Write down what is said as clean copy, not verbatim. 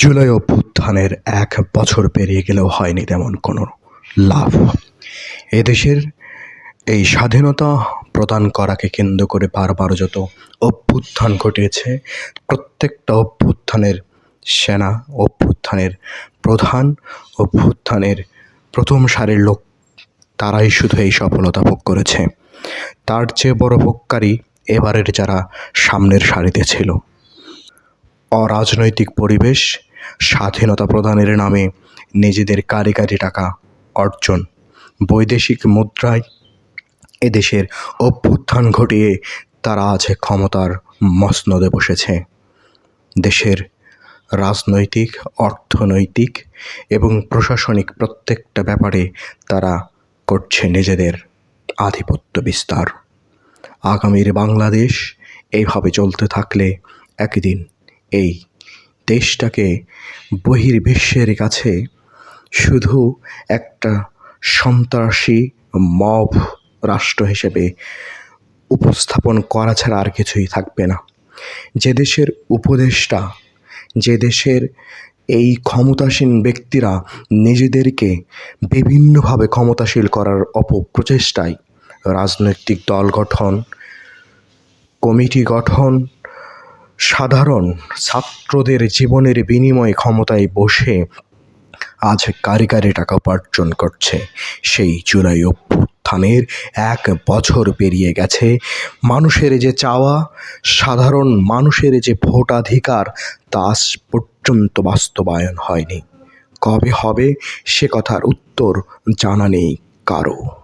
জুলাই অভ্যুত্থানের ১ বছর পেরিয়ে গেলেও হয়নি তেমন কোনো লাভ। এদেশের এই স্বাধীনতা প্রদান করাকে কেন্দ্র করে বারবার যত অভ্যুত্থান ঘটিয়েছে, প্রত্যেকটা অভ্যুত্থানের সেনা, অভ্যুত্থানের প্রধান, অভ্যুত্থানের প্রথম সারির লোক, তারাই শুধু এই সফলতা ভোগ করেছে। তার চেয়ে বড় ভোগকারী এবারের যারা সামনের সারিতে ছিল। অরাজনৈতিক পরিবেশ, স্বাধীনতা প্রদানের নামে নিজেদের কারি টাকা অর্জন, বৈদেশিক মুদ্রায় এদেশের অভ্যুত্থান ঘটিয়ে তারা আছে ক্ষমতার মসনদে বসেছে। দেশের রাজনৈতিক, অর্থনৈতিক এবং প্রশাসনিক প্রত্যেকটা ব্যাপারে তারা করছে নিজেদের আধিপত্য বিস্তার। আগামীর বাংলাদেশ এইভাবে চলতে থাকলে একদিন এই দেশটাকে বহির্বিশ্বের কাছে শুধু একটা সন্ত্রাসী মব রাষ্ট্র হিসেবে উপস্থাপন করা ছাড়া আর কিছুই থাকবে না। যে দেশের উপদেষ্টা, যে দেশের এই ক্ষমতাসীন ব্যক্তিরা নিজেদেরকে বিভিন্নভাবে ক্ষমতাশীল করার অপপ্রচেষ্টায় রাজনৈতিক দল গঠন, কমিটি গঠন, সাধারণ ছাত্রদের জীবনের বিনিময়ে ক্ষমতায় বসে আজ কারি টাকা উপার্জন করছে, সেই জুলাই অভ্যুত্থানের ১ বছর পেরিয়ে গেছে। মানুষের যে চাওয়া, সাধারণ মানুষের যে ভোটাধিকার, তা আজ পর্যন্ত বাস্তবায়ন হয়নি। কবে হবে সে কথার উত্তর জানা নেই কারো।